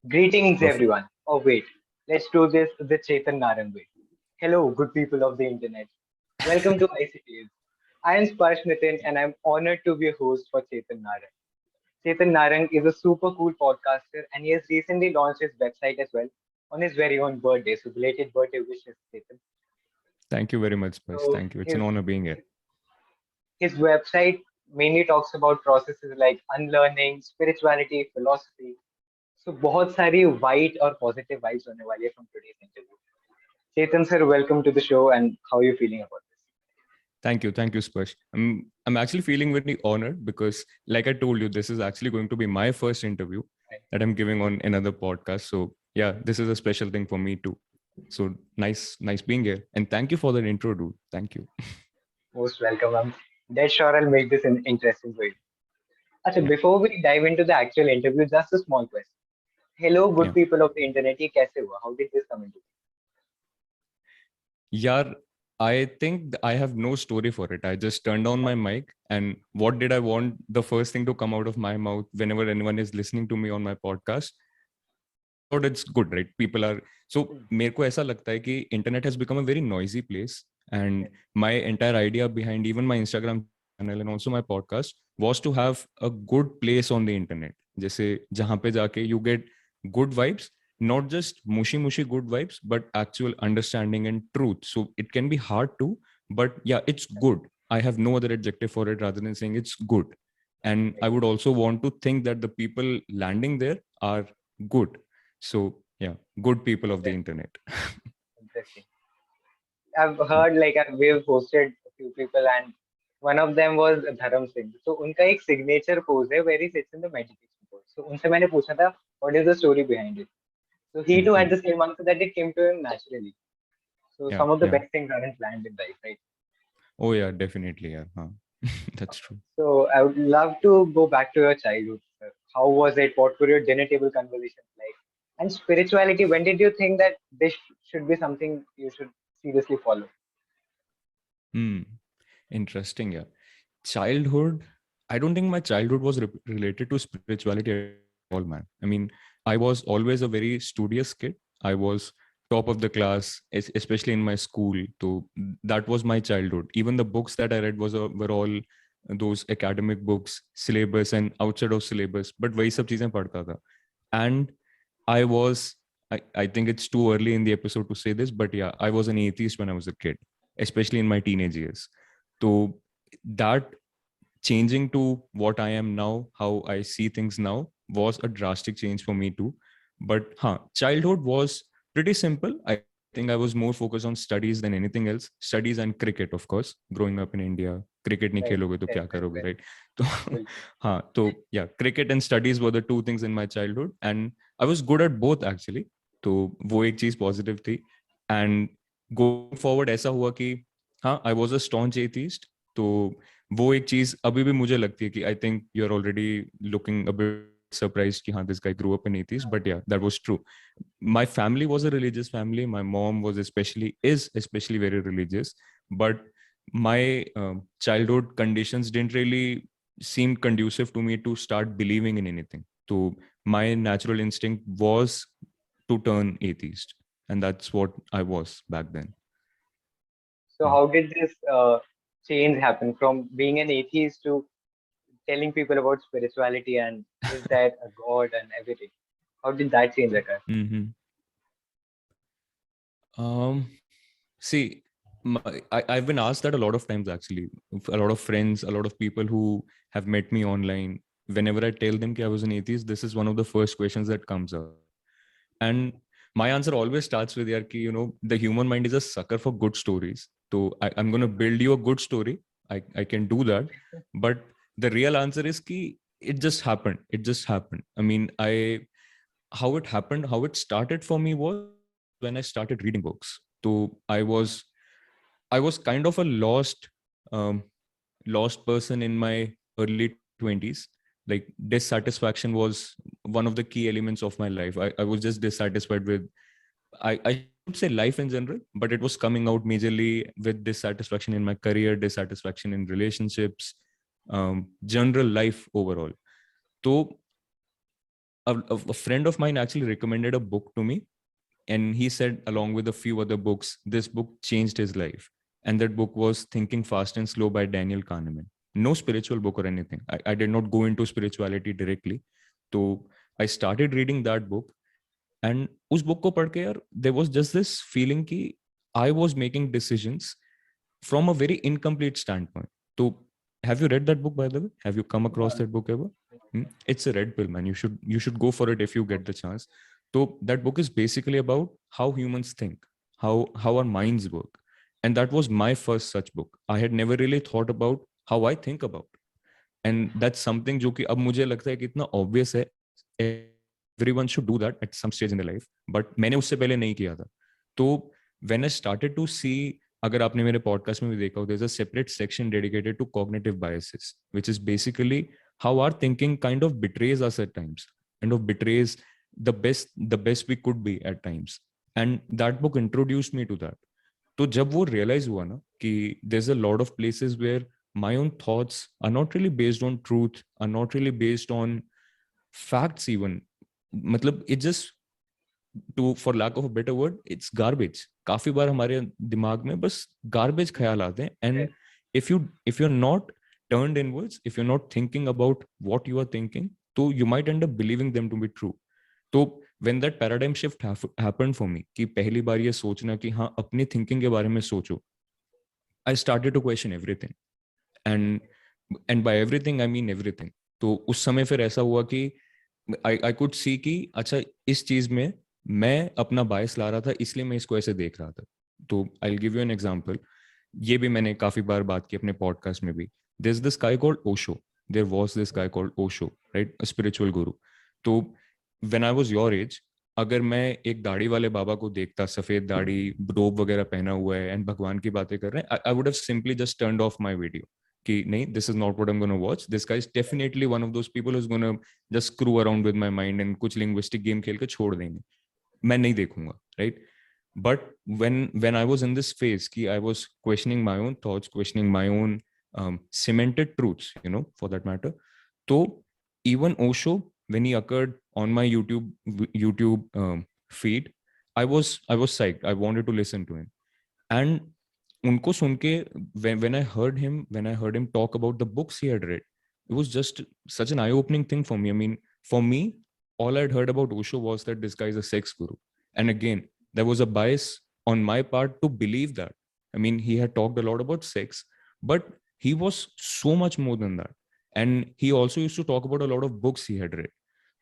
Greetings, Perfect. everyone. Oh, wait, let's do this the Chetan Narang way. Hello, good people of the internet. Welcome to ICTs. I am Sparsh Nitin, and I'm honored to be a host for Chetan Narang. Chetan Narang is a super cool podcaster, and he has recently launched his website as well on his very own birthday. So, belated birthday wishes, Chetan. Thank you very much, Sparsh. So, Thank you. It's an his, honor being here. his website mainly talks about processes like unlearning, spirituality, philosophy. So, बहुत सारी white और positive vibes होने वाली है from today's interview. Chetan sir, welcome to the show, and how are you feeling about this? Thank you. Thank you, Sparsh. I'm actually feeling very honored because, like I told you, this is actually going to be my first interview Right. that I'm giving on another podcast. So yeah, this is a special thing for me too. So nice being here. And thank you for that intro, dude. Thank you. Most welcome. I'm dead sure I'll make this interesting for you. Achha, Yeah. before we dive into the actual interview, just a small question. Hello, good Yeah. people of the internet. ये कैसे हुआ? How did this come into? Yeah. I think I have no story for it. I just turned on my mic, and what did I want? The first thing to come out of my mouth whenever anyone is listening to me on my podcast, thought it's good, right? People are so. मेरे को ऐसा लगता है कि internet has become a very noisy place, and my entire idea behind even my Instagram channel and also my podcast was to have a good place on the internet. जैसे जहाँ पे जाके you get good vibes, not just mushy good vibes, but actual understanding and truth. So it can be hard too, but yeah, it's good. I have no other adjective for it rather than saying it's good. And I would also want to think that the people landing there are good. So yeah, good people of the Interesting. internet. Interesting. I've heard we've hosted a few people, and one of them was Dharam Singh. So उनका एक signature pose है where he sits in the meditation pose. So उनसे मैंने पूछा था what is the story behind it. So he too Mhm. had the same answer that it came to him naturally. So Yeah, some of the yeah. best things aren't planned in life, right? Oh yeah, definitely. Yeah, huh. That's true. So I would love to go back to your childhood, sir. How was it? What were your dinner table conversations like? And spirituality, when did you think that this should be something you should seriously follow? Hmm. Interesting. Yeah. Childhood. I don't think my childhood was related to spirituality at all, man. I mean, I was always a very studious kid. I was top of the class, especially in my school. So that was my childhood. Even the books that I read were all those academic books, syllabus and outside of syllabus. But वही सब चीजें पढ़ता था. And I was, I think it's too early in the episode to say this, but yeah, I was an atheist when I was a kid, especially in my teenage years. So that changing to what I am now, how I see things now, was a drastic change for me too. But childhood was pretty simple. I think I was more focused on studies than anything else. Studies and cricket, of course. Growing up in India, cricket नहीं Right, खेलोगे तो right, क्या right, करोगे, right. right? तो Bilkul. so yeah, cricket and studies were the two things in my childhood, and I was good at both actually. तो वो एक चीज पॉजिटिव थी. And going forward ऐसा हुआ कि I was a staunch atheist. तो वो एक चीज अभी भी मुझे लगती है कि I think you are already looking a bit surprised कि this guy grew up in atheist, but yeah, that was true. My family was a religious family. My mom was especially very religious, but my childhood conditions didn't really seem conducive to me to start believing in anything. So my natural instinct was to turn atheist, and that's what I was back then. So Hmm. how did this change happen from being an atheist to telling people about spirituality and is there a God and everything? How did that change occur? Mhm. Um, See, I've been asked that a lot of times actually. A lot of friends, a lot of people who have met me online. Whenever I tell them that I was an atheist, this is one of the first questions that comes up. And my answer always starts with, yaar, the human mind is a sucker for good stories. So I'm going to build you a good story. I can do that. But the real answer is ki it just happened. It just happened. I mean, how it happened, how it started for me was when I started reading books. So I was kind of a lost person in my early 20s. Like dissatisfaction was one of the key elements of my life. I was just dissatisfied with I should say life in general, but it was coming out majorly with dissatisfaction in my career, dissatisfaction in relationships, general life overall. So a friend of mine actually recommended a book to me, and he said, along with a few other books, this book changed his life. And that book was Thinking Fast and Slow by Daniel Kahneman. No spiritual book or anything. I did not go into spirituality directly. So I started reading that book. And उस book को पढ़ के यार, there was just this feeling कि I was making decisions from a very incomplete standpoint. So have you read that book, by the way? Have you come across that book ever? It's a red pill, man. You should go for it if you get the chance. So that book is basically about how humans think, how our minds work. And that was my first such book. I had never really thought about how I think about. And that's something जो कि अब मुझे लगता है कि इतना obvious है. Everyone should do that at some stage in their life. But मैंने उससे पहले नहीं किया था. तो when I started to see, अगर आपने मेरे पॉडकास्ट में भी देखा हो, there's a separate section dedicated to cognitive biases, which is basically how our thinking kind of betrays us at times, kind of betrays the best we could be at times. And that book introduced me to that. तो जब वो realize हुआ ना कि there's a lot of places where my own thoughts are not really based on truth, are not really based on facts even. मतलब it just, to for lack of a better word, it's garbage. काफी बार हमारे दिमाग में बस garbage ख्याल आते हैं. And if you're not turned inwards, if you're not thinking about what you are thinking, so you might end up believing them to be true. तो when that paradigm shift happened for me, कि पहली बार ये सोचना कि हाँ अपनी thinking के बारे में सोचो, I started to question everything. And by everything I mean everything. तो उस समय फिर ऐसा हुआ कि I could see कि अच्छा इस चीज में मैं अपना बायस ला रहा था, इसलिए मैं इसको ऐसे देख रहा था. तो I'll give you an example. ये भी मैंने काफी बार बात की अपने पॉडकास्ट में भी. There's this guy called Osho. There was this guy called Osho, right? A spiritual guru. तो when I was your age, अगर मैं एक दाढ़ी वाले बाबा को देखता, सफेद दाढ़ी, रोब वगैरह पहना हुआ है एंड भगवान की बातें कर रहे हैं, I would have simply just turned off my video. कि नहीं, this is not what I'm going to watch. This guy is definitely one of those people who's going to just screw around with my mind and कुछ linguistic game खेल के छोड़ देंगे. मैं नहीं देखूंगा, right? But when I was in this phase कि I was questioning my own thoughts, questioning my own cemented truths, for that matter. So even Osho, when he occurred on my YouTube feed, I was psyched. I wanted to listen to him. And उनको सुन के, when I heard him talk about the books he had read, it was just such an eye-opening thing for me. I mean, for me, all I'd heard about Osho was that this guy is a sex guru. And again, there was a bias on my part to believe that. I mean, he had talked a lot about sex, but he was so much more than that. And he also used to talk about a lot of books he had read.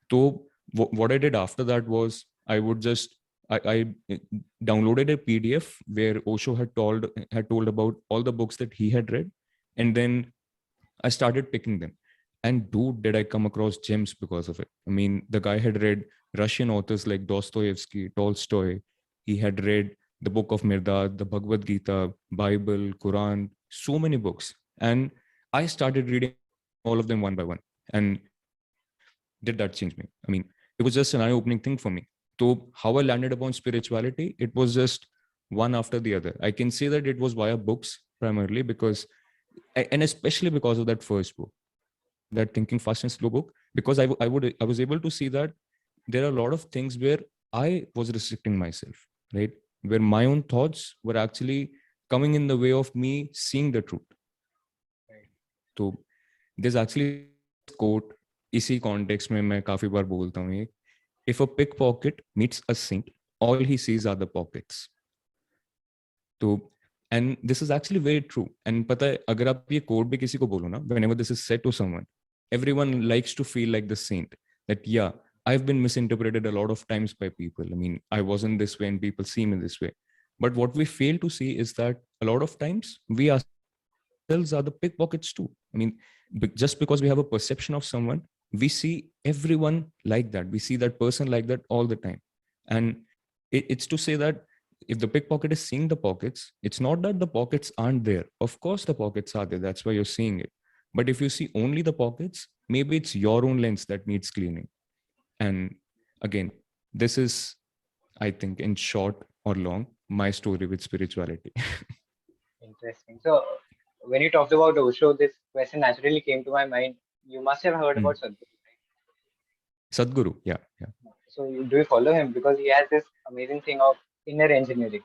So what I did after that was I downloaded a PDF where Osho had told about all the books that he had read, and then I started picking them. And dude, did I come across gems because of it. I mean, the guy had read Russian authors like Dostoevsky, Tolstoy. He had read the Book of Mirdad, the Bhagavad-Gita, Bible, Quran, so many books. And I started reading all of them one by one. And did that change me? I mean, it was just an eye-opening thing for me. So how I landed upon spirituality, it was just one after the other. I can say that it was via books primarily, because, and especially because of that first book, that Thinking Fast and Slow book, because I was able to see that there are a lot of things where I was restricting myself, right? Where my own thoughts were actually coming in the way of me seeing the truth. So there's actually this quote, इसी context में मैं काफी बार बोलता हूँ ये, if a pickpocket meets a saint, all he sees are the pockets. तो and this is actually very true. And पता है, अगर आप ये quote भी किसी को बोलो ना, whenever this is said to someone, everyone likes to feel like the saint. That yeah, I've been misinterpreted a lot of times by people. I mean, I wasn't this way and people see me this way. But what we fail to see is that a lot of times we ourselves are the pickpockets too. I mean, just because we have a perception of someone, we see everyone like that. We see that person like that all the time. And it's to say that if the pickpocket is seeing the pockets, it's not that the pockets aren't there. Of course, the pockets are there. That's why you're seeing it. But if you see only the pockets, maybe it's your own lens that needs cleaning. And again, this is, I think, in short or long, my story with spirituality. Interesting. So, when you talked about Osho, this question naturally came to my mind. You must have heard Hmm. about Sadhguru, right? Sadhguru. Yeah, yeah. So do you follow him? Because he has this amazing thing of inner engineering.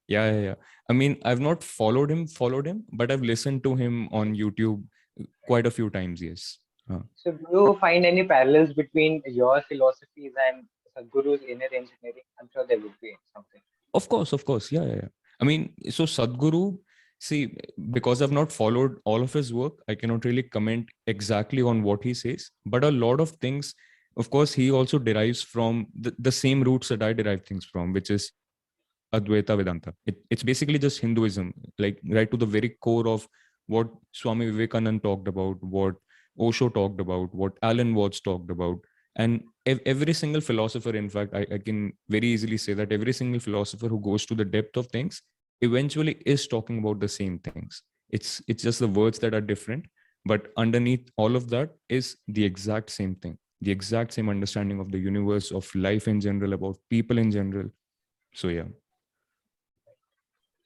Yeah, yeah, yeah. I mean, I've not followed him, but I've listened to him on YouTube quite a few times. Yes. So do you find any parallels between your philosophies and Sadhguru's inner engineering? I'm sure there would be something. Of course. Yeah, yeah, yeah. I mean, so Sadhguru, see, because I've not followed all of his work, I cannot really comment exactly on what he says. But a lot of things, of course, he also derives from the same roots that I derive things from, which is Advaita Vedanta. It's basically just Hinduism, like right to the very core of what Swami Vivekananda talked about, what Osho talked about, what Alan Watts talked about. And every single philosopher, in fact, I can very easily say that every single philosopher who goes to the depth of things eventually is talking about the same things. It's just the words that are different, but underneath all of that is the exact same thing, the exact same understanding of the universe, of life in general, about people in general. So yeah.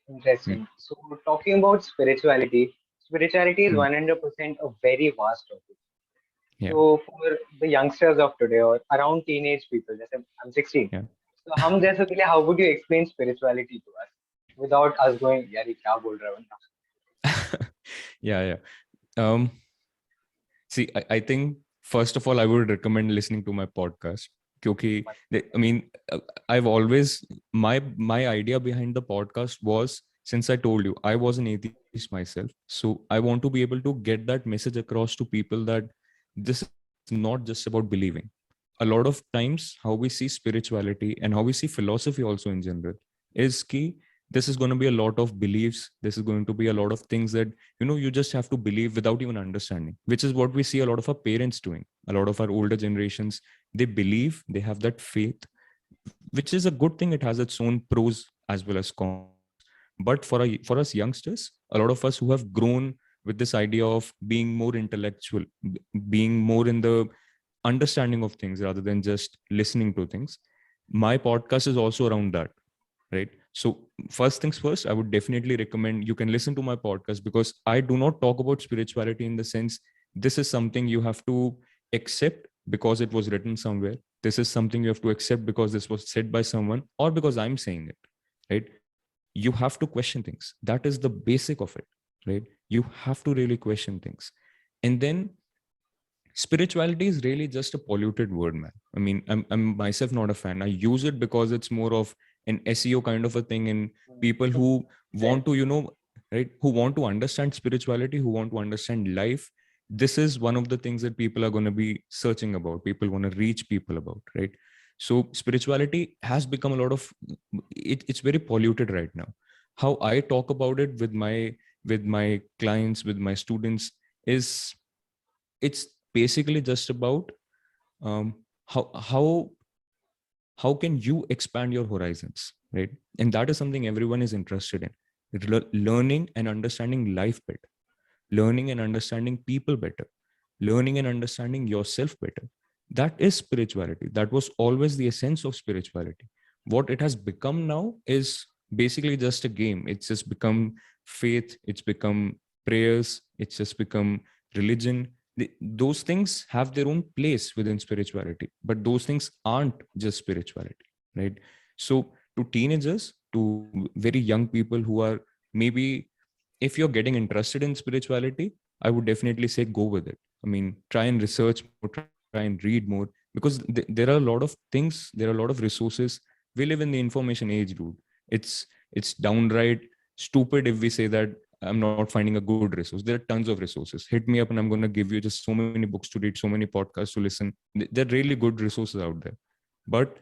Hmm. Interesting. So talking about spirituality, spirituality is Hmm. 100% a very vast topic. Yeah, So for the youngsters of today or around teenage people, जैसे I'm 16. yeah. So हम जैसे के लिए how would you explain spirituality to us without us going यार ये क्या बोल रहा है बंदा? Yeah, yeah. um See, I think first of all I would recommend listening to my podcast, because I mean, I've always, my idea behind the podcast was, since I told you I was an atheist myself, so I want to be able to get that message across to people that this is not just about believing. A lot of times how we see spirituality and how we see philosophy also in general is key. This is going to be a lot of beliefs, this is going to be a lot of things that, you just have to believe without even understanding, which is what we see a lot of our parents doing, a lot of our older generations. They believe, they have that faith, which is a good thing. It has its own pros as well as cons. But for us youngsters, a lot of us who have grown with this idea of being more intellectual, being more in the understanding of things rather than just listening to things, my podcast is also around that, right? So first things first, I would definitely recommend you can listen to my podcast, because I do not talk about spirituality in the sense this is something you have to accept because it was written somewhere, this is something you have to accept because this was said by someone, or because I'm saying it, right? You have to question things. That is the basic of it, right? You have to really question things. And then spirituality is really just a polluted word, man. I mean, I'm myself not a fan. I use it because it's more of an SEO kind of a thing, and people who Right. want to, right, who want to understand spirituality, who want to understand life, this is one of the things that people are going to be searching about, people want to reach people about, right? So spirituality has become a lot of it's very polluted right now. How I talk about it with my clients, with my students, is it's basically just about um, how how how can you expand your horizons, right? And that is something everyone is interested in. Learning and understanding life better, learning and understanding people better, learning and understanding yourself better. That is spirituality. That was always the essence of spirituality. What it has become now is basically just a game. It's just become faith, it's become prayers, it's just become religion. Those things have their own place within spirituality, but those things aren't just spirituality, right? So to teenagers, to very young people who are maybe, if you're getting interested in spirituality, I would definitely say go with it. I mean, try and research more, try and read more, because there are a lot of things, there are a lot of resources. We live in the information age, dude. It's downright stupid if we say that I'm not finding a good resource. There are tons of resources. Hit me up and I'm going to give you just so many books to read, so many podcasts to listen. There are really good resources out there. But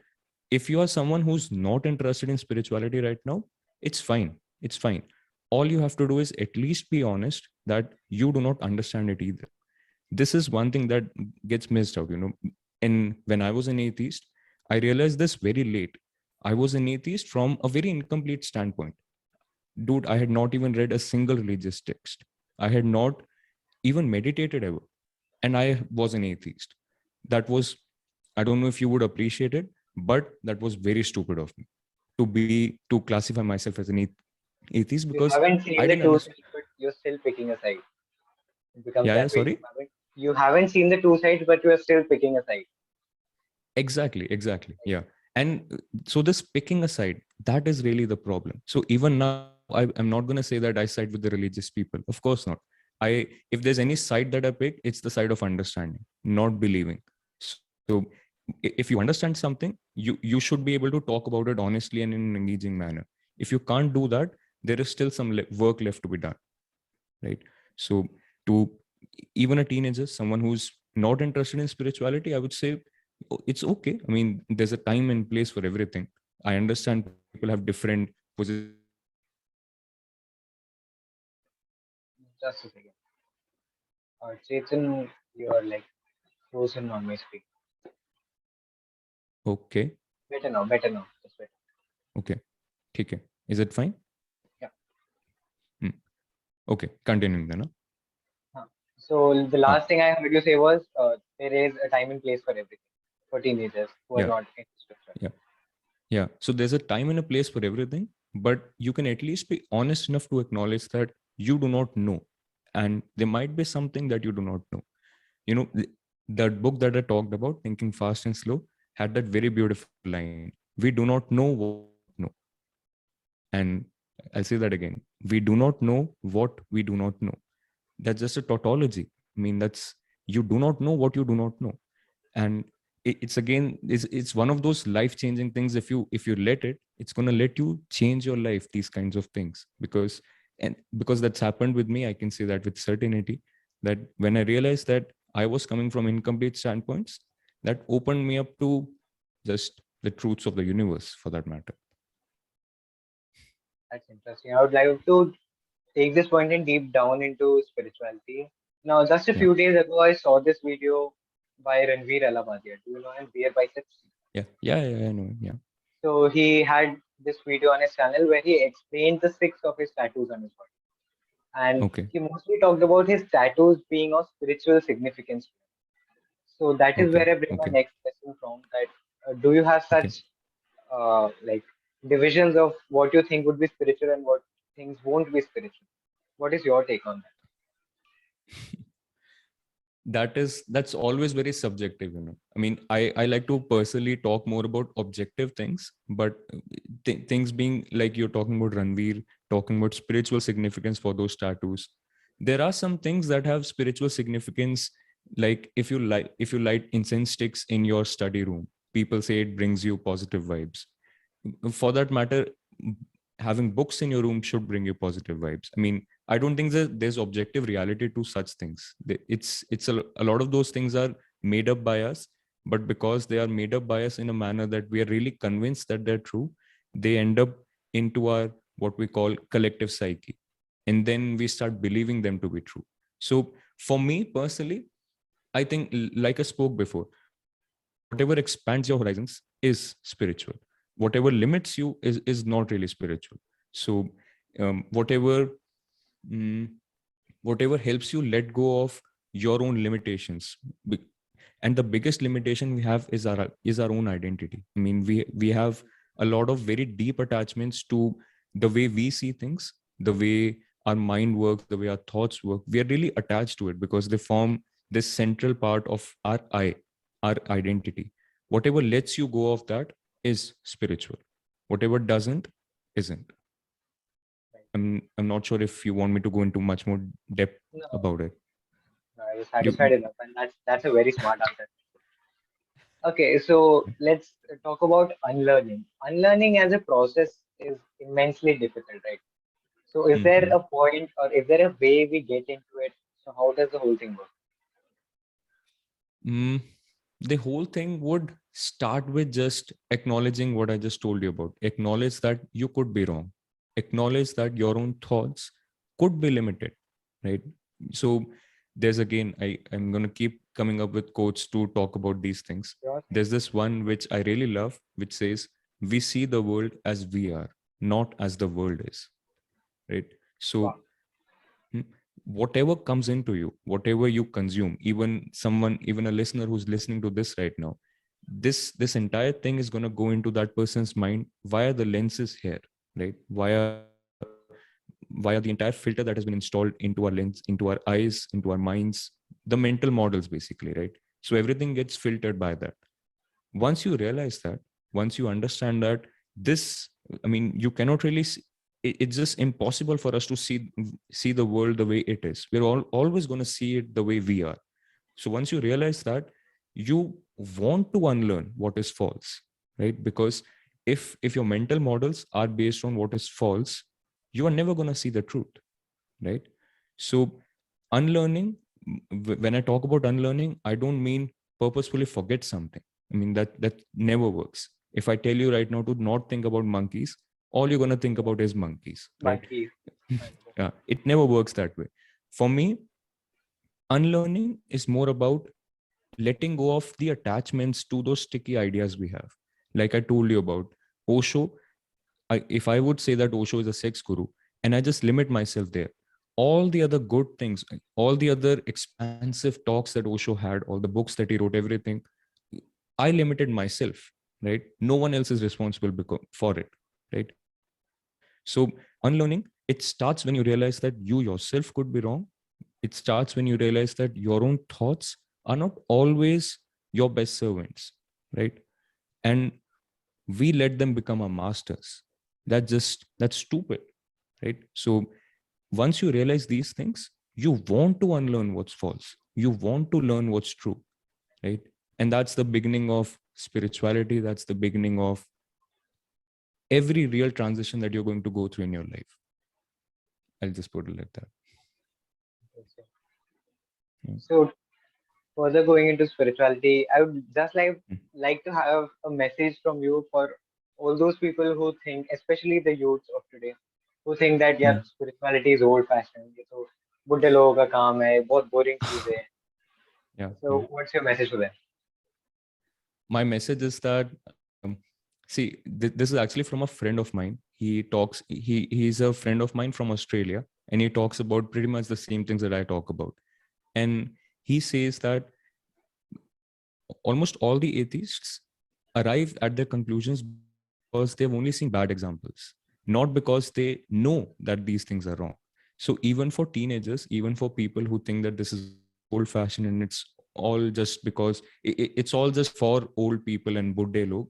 if you are someone who's not interested in spirituality right now, it's fine. It's fine. All you have to do is at least be honest that you do not understand it either. This is one thing that gets missed out. And when I was an atheist, I realized this very late. I was an atheist from a very incomplete standpoint. Dude, I had not even read a single religious text. I had not even meditated ever. And I was an atheist. That was, I don't know if you would appreciate it, but that was very stupid of me to classify myself as an atheist, You because haven't I seen the didn't two understand. sides, but you're still picking a side. It becomes Yeah, yeah, that way. sorry. You haven't seen the two sides, but you are still picking a side. Exactly. Yeah. And so this picking a side, that is really the problem. So even now, I'm not going to say that I side with the religious people. Of course not. If there's any side that I pick, it's the side of understanding, not believing. So if you understand something, you should be able to talk about it honestly and in an engaging manner. If you can't do that, there is still some work left to be done, right? So to even a teenager, someone who's not interested in spirituality, I would say it's okay. I mean, there's a time and place for everything. I understand people have different positions in life. Just a second. Chetan, you're like frozen on my screen. Okay. Better now, better now. Just better. Okay. Okay. Is it fine? Yeah. Hmm. Okay. Continuing then. Huh. So the Huh? last thing I heard you say was there is a time and place for everything for teenagers who are Yeah. not interested. Yeah. Yeah. So there's a time and a place for everything, but you can at least be honest enough to acknowledge that you do not know. And there might be something that you do not know. You know, that book that I talked about, Thinking Fast and Slow, had that very beautiful line. We do not know what we do not know. And I'll say that again. We do not know what we do not know. That's just a tautology. I mean, that's you do not know what you do not know. And it's again, it's one of those life-changing things. If you let it, it's gonna let you change your life, these kinds of things. Because that's happened with me, I can say that with certainty, that when I realized that I was coming from incomplete standpoints, that opened me up to just the truths of the universe for that matter. That's interesting. I would like to take this point and deep down into spirituality. Now, just a Yeah. few days ago, I saw this video by Ranveer Alabadia. Do you know him? Beer Biceps. Yeah, I know. Yeah. So he had this video on his channel where he explained the six of his tattoos on his body, and Okay. he mostly talked about his tattoos being of spiritual significance. So that is Okay. where I bring my Okay. next question from. That do you have Okay. such like divisions of what you think would be spiritual and what things won't be spiritual? What is your take on That's always very subjective, I mean, I like to personally talk more about objective things, but things being like you're talking about Ranveer, talking about spiritual significance for those tattoos, there are some things that have spiritual significance. Like if you light incense sticks in your study room, people say it brings you positive vibes. For that matter, having books in your room should bring you positive vibes. I mean, I don't think that there's objective reality to such things. A lot of those things are made up by us, but because they are made up by us in a manner that we are really convinced that they're true, they end up into our what we call collective psyche, and then we start believing them to be true. So for me personally, I think, like I spoke before, whatever expands your horizons is spiritual. Whatever limits you is not really spiritual. So whatever mm, whatever helps you let go of your own limitations. And the biggest limitation we have is our own identity. I mean, we have a lot of very deep attachments to the way we see things, the way our mind works, the way our thoughts work. We are really attached to it because they form this central part of our identity. Whatever lets you go of that is spiritual. Whatever doesn't isn't. that? I'm not sure if you want me to go into much more depth No, about it. I was You, satisfied enough, and that's a very smart answer. Okay, so let's talk about unlearning. Unlearning as a process is immensely difficult, right? So, is there Mhm. a point or is there a way we get into it? So, how does the whole thing work? Mm, the whole thing would start with just acknowledging what I just told you about. Acknowledge that you could be wrong. Acknowledge that your own thoughts could be limited, right? So there's again, I'm going to keep coming up with quotes to talk about these things. Sure thing. There's this one which I really love, which says, "We see the world as we are, not as the world is," right? So Wow. Hmm. Whatever comes into you, whatever you consume, even a listener who's listening to this right now, this entire thing is going to go into that person's mind via the lenses here, right? Via the entire filter that has been installed into our lens, into our eyes, into our minds, the mental models basically, right? So everything gets filtered by that. Once you realize that, once you understand that this, I mean, you cannot really it's just impossible for us to see the world the way it is. We're always going to see it the way we are. So once you realize that, you want to unlearn what is false, right? Because if your mental models are based on what is false, you are never going to see the truth, right? So unlearning, when I talk about unlearning, I don't mean purposefully forget something. I mean, that never works. If I tell you right now to not think about monkeys, all you're going to think about is monkeys, right? Monkeys. Yeah, it never works that way. For me, unlearning is more about letting go of the attachments to those sticky ideas we have. Like I told you about Osho, if I would say that Osho is a sex guru and I just limit myself there, all the other good things, all the other expansive talks that Osho had, all the books that he wrote, everything, I limited myself, right? No one else is responsible for it, right? So unlearning, it starts when you realize that you yourself could be wrong. It starts when you realize that your own thoughts are not always your best servants, right? And we let them become our masters. That's stupid, right? So once you realize these things, you want to unlearn what's false, you want to learn what's true, right? And that's the beginning of spirituality. That's the beginning of every real transition that you're going to go through in your life. I'll just put it like that. Yeah. So further going into spirituality, I would just like to have a message from you for all those people who think, especially the youths of today, who think that yeah, Mm. spirituality is old fashioned. ये तो बुड्ढे लोगों का काम है, बहुत boring चीज है. Yeah, So yeah. what's your message for them? My message is that, see, this is actually from a friend of mine. He's a friend of mine from Australia, and he talks about pretty much the same things that I talk about. And he says that almost all the atheists arrive at their conclusions because they've only seen bad examples, not because they know that these things are wrong. So even for teenagers, even for people who think that this is old fashioned and it's all just because it's all just for old people and Buddha log,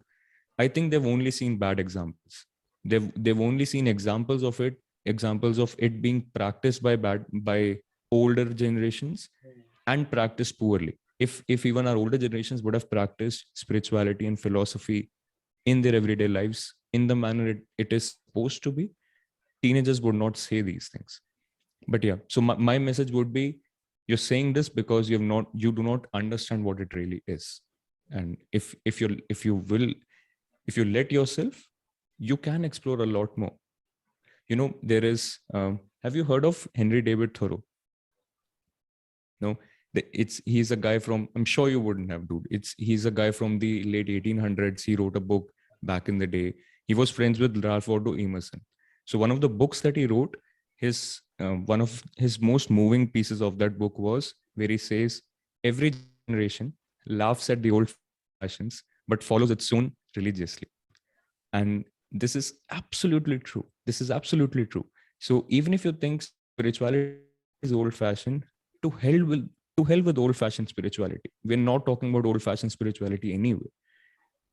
I think they've only seen bad examples. They've only seen examples of it being practiced by older generations and practiced poorly. If even our older generations would have practiced spirituality and philosophy in their everyday lives in the manner it is supposed to be, teenagers would not say these things. But yeah, so my message would be, you're saying this because you do not understand what it really is. And if you let yourself, you can explore a lot more. You know, there is have you heard of Henry David Thoreau? No, he's a guy from, I'm sure you wouldn't have, dude. He's a guy from the late 1800s. He wrote a book back in the day. He was friends with Ralph Waldo Emerson. So one of the books that he wrote, his one of his most moving pieces of that book was where he says every generation laughs at the old fashions but follows its own religiously. And this is absolutely true. This is absolutely true. So even if you think spirituality is old fashioned, to hell with old fashioned spirituality. We're not talking about old fashioned spirituality anyway.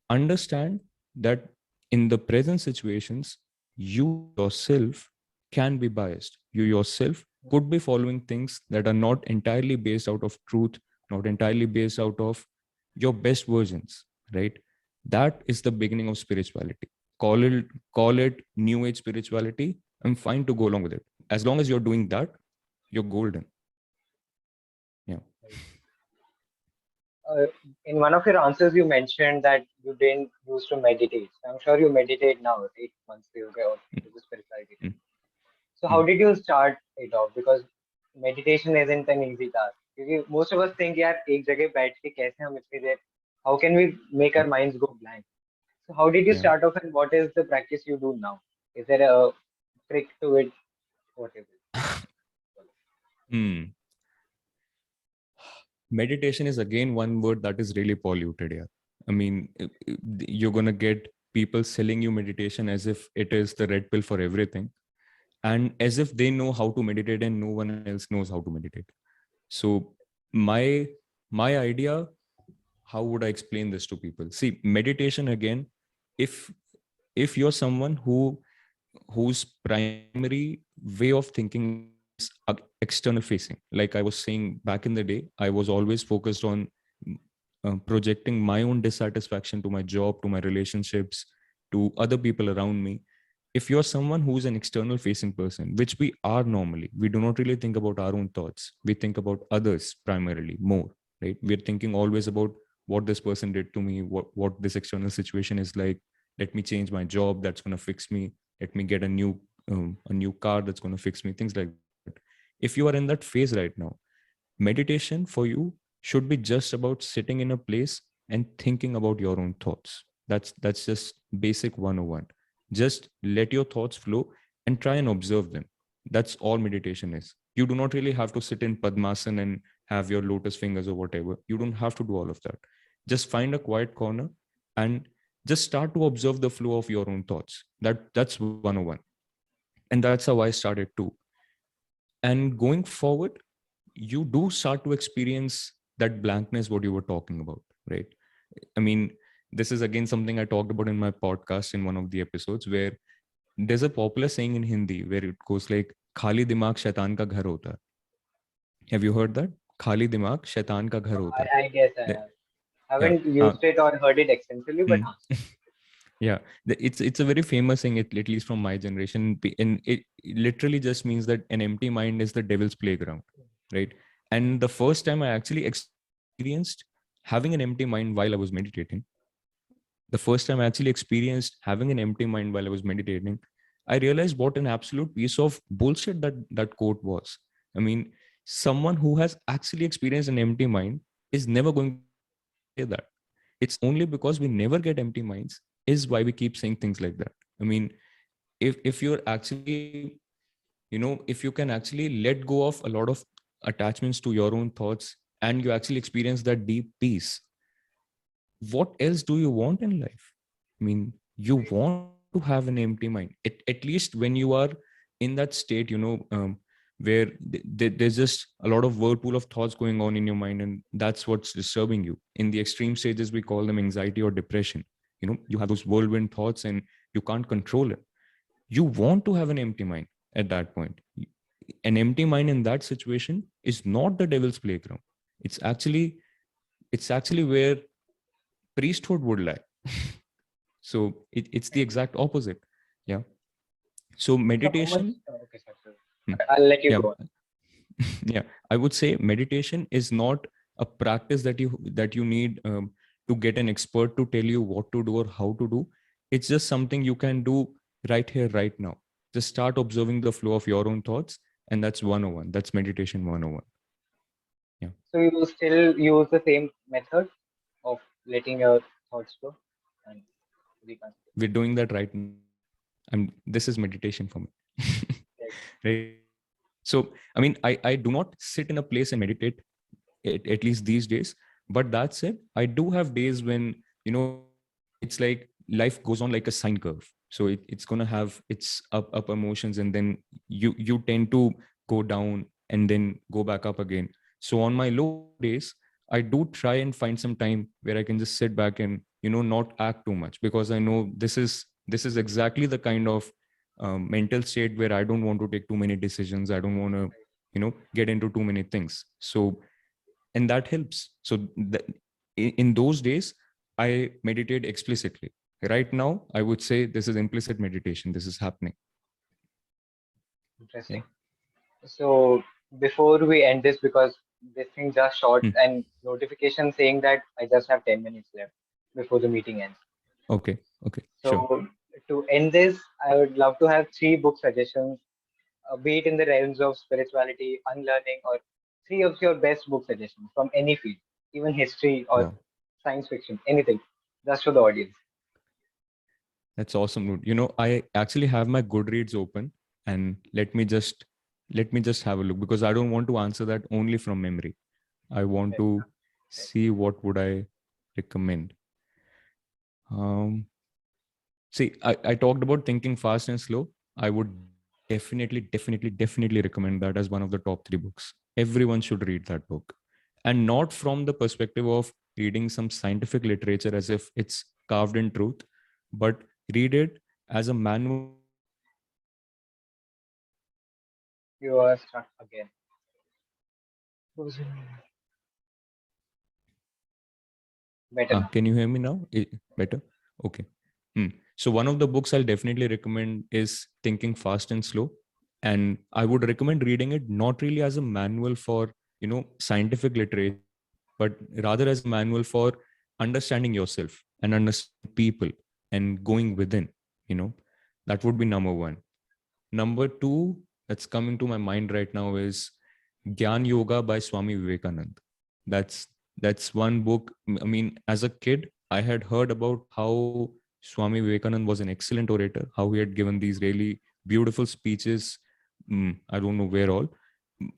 Understand that in the present situations, you yourself can be biased. You yourself could be following things that are not entirely based out of truth, not entirely based out of your best versions, right? That is the beginning of spirituality. Call it new age spirituality. I'm fine to go along with it. As long as you're doing that, you're golden. Yeah. Uh, in one of your answers, you mentioned that you didn't used to meditate. I'm sure you meditate now, 8 months ago, or into the spirituality. Mm, So how mm, did you start it off? Because meditation isn't an easy task. Because most of us think, यार एक जगह बैठ के कैसे हम इतनी देर, how can we make mm, our minds go blank? So how did you yeah. start off, and what is the practice you do now? Is there a trick to it? What is it? Hmm. Meditation is again one word that is really polluted here. I mean, you're going to get people selling you meditation as if it is the red pill for everything, and as if they know how to meditate and no one else knows how to meditate. So my idea, how would I explain this to people? See, meditation again, if you're someone whose primary way of thinking is external facing, like I was saying back in the day, I was always focused on projecting my own dissatisfaction to my job, to my relationships, to other people around me. If you're someone who's an external facing person, which we are normally, we do not really think about our own thoughts. We think about others primarily more, right? We're thinking always about what this person did to me, what this external situation is like. Let me change my job, that's going to fix me. Let me get a new car, that's going to fix me, things like that. If you are in that phase right now, meditation for you should be just about sitting in a place and thinking about your own thoughts. That's just basic 101. Just let your thoughts flow and try and observe them. That's all meditation is. You do not really have to sit in padmasana and have your lotus fingers or whatever. You don't have to do all of that. Just find a quiet corner and just start to observe the flow of your own thoughts. That's 101. And that's how I started too. And going forward, you do start to experience that blankness what you were talking about, right? I mean, this is again something I talked about in my podcast in one of the episodes, where there's a popular saying in Hindi where it goes like khali dimag shaitan ka ghar hota hai. Have you heard that? Khali dimag shaitan ka ghar hota I guess I hai. have. Yeah. Haven't used it or heard it extensively, but हाँ, Yeah, it's a very famous thing, at least from my generation, and it literally just means that an empty mind is the devil's playground, right? And the first time I actually experienced having an empty mind while I was meditating, the first time I actually experienced having an empty mind while I was meditating, I realized what an absolute piece of bullshit that quote was. I mean, someone who has actually experienced an empty mind is never going to say that. It's only because we never get empty minds is why we keep saying things like that. I mean, if you're actually, if you can actually let go of a lot of attachments to your own thoughts and you actually experience that deep peace, what else do you want in life? I mean, you want to have an empty mind, at least when you are in that state, where there's just a lot of whirlpool of thoughts going on in your mind, and that's what's disturbing you. In the extreme stages, we call them anxiety or depression. You have those whirlwind thoughts and you can't control it. You want to have an empty mind at that point. An empty mind in that situation is not the devil's playground. It's actually where priesthood would lie. So it's the exact opposite. Yeah. So so how much? meditation. Okay, sorry. Hmm, I'll let you yeah. go on. Yeah, I would say meditation is not a practice that you need to get an expert to tell you what to do or how to do. It's just something you can do right here, right now. Just start observing the flow of your own thoughts, and that's 101. That's meditation 101. Yeah, So you still use the same method of letting your thoughts flow and reconsider. we're doing that right now. This is meditation for me. Right. Right. So I mean, I do not sit in a place and meditate, at least these days. But that said, I do have days when, it's like life goes on like a sine curve. So it's going to have its up emotions, and then you tend to go down and then go back up again. So on my low days, I do try and find some time where I can just sit back and, not act too much, because I know this is exactly the kind of mental state where I don't want to take too many decisions. I don't want to, get into too many things. So, and that helps. So in those days, I meditate explicitly. Right now, I would say this is implicit meditation. This is happening. Yeah. Interesting. So before we end this, because this thing just short Hmm. and notification saying that I just have 10 minutes left before the meeting ends. Okay. Okay. Sure. So to end this, I would love to have three book suggestions, be it in the realms of spirituality, unlearning, or three of your best book suggestions from any field, even history or Wow. science fiction, anything, just for the audience. That's awesome, dude. I actually have my Goodreads open, and let me just have a look, because I don't want to answer that only from memory. I want Fair to enough. Right. see what would I recommend. Um, See, I talked about thinking fast and slow. I would definitely recommend that as one of the top three books. Everyone should read that book. And not from the perspective of, reading some scientific literature as if it's carved in truth, but read it as a manual for understanding yourself. You are stuck again. Better now. Can you hear me now? Better? Okay. So one of the books I'll definitely recommend is Thinking Fast and Slow. And I would recommend reading it not really as a manual for, scientific literature, but rather as a manual for understanding yourself and understanding people and going within, you know, that would be number one. Number two, that's coming to my mind right now is Gyan Yoga by Swami Vivekananda. That's that's one book. I mean, as a kid, I had heard about how Swami Vivekananda was an excellent orator, how he had given these really beautiful speeches. I don't know where all,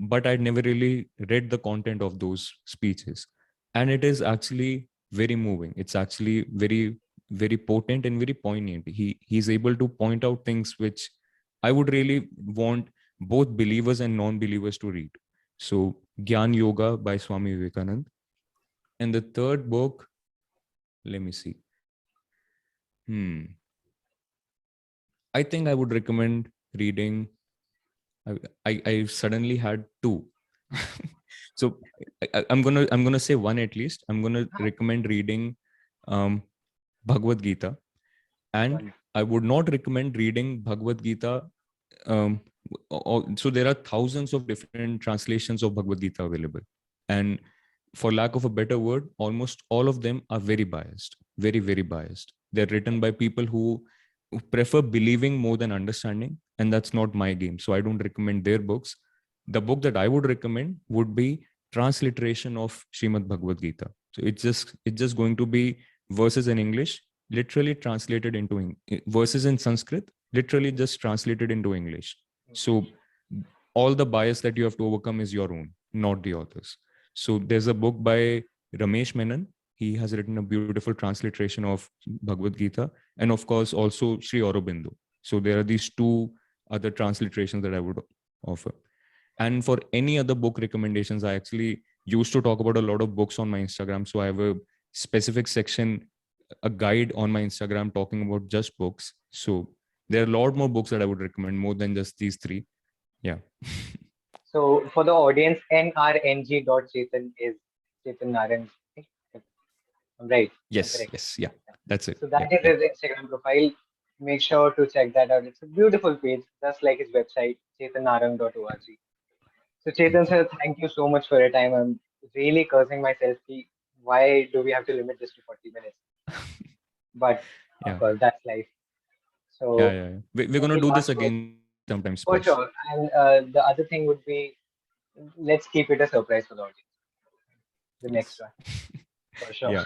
but I'd never really read the content of those speeches. And it is actually very moving. It's actually very, very potent and very poignant. He's able to point out things which I would really want both believers and non-believers to read. So Gyan Yoga by Swami Vivekananda. And the third book, let me see. I think I would recommend reading. I suddenly had two. So I'm gonna say one at least. I'm gonna recommend reading um, Bhagavad-Gita, and One. I would not recommend reading Bhagavad-Gita. Um, so there are thousands of different translations of Bhagavad-Gita available, and for lack of a better word, almost all of them are very biased, very, very biased. They're written by people who prefer believing more than understanding, and that's not my game. So I don't recommend their books. The book that I would recommend would be Transliteration of Srimad Bhagavad Gita. So it's just going to be verses in English, literally translated into verses in Sanskrit, literally just translated into English. So all the bias that you have to overcome is your own, not the author's. So there's a book by Ramesh Menon. He has written a beautiful transliteration of Bhagavad Gita, and of course also Sri Aurobindo. So there are these two other transliterations that I would offer. And for any other book recommendations, I actually used to talk about a lot of books on my Instagram. So I have a specific section, a guide on my Instagram talking about just books. So there are a lot more books that I would recommend more than just these three. Yeah. So for the audience, nrng.chetan is Chetan Narang. I'm right. I'm Yes. correct. Yes. Yeah. That's it. So Yeah. that is Yeah. his Instagram profile. Make sure to check that out. It's a beautiful page, just like his website, chetannarang.org. So Chetan Thank you. sir, thank you so much for your time. I'm really cursing myself. Why do we have to limit this to 40 minutes? But of Yeah. course, that's life. Yeah. So Yeah. We're gonna any do last this words? again sometime, Sparsh. For sure. And the other thing would be, let's keep it a surprise for the audience. The next Yes. one, for sure. Yeah.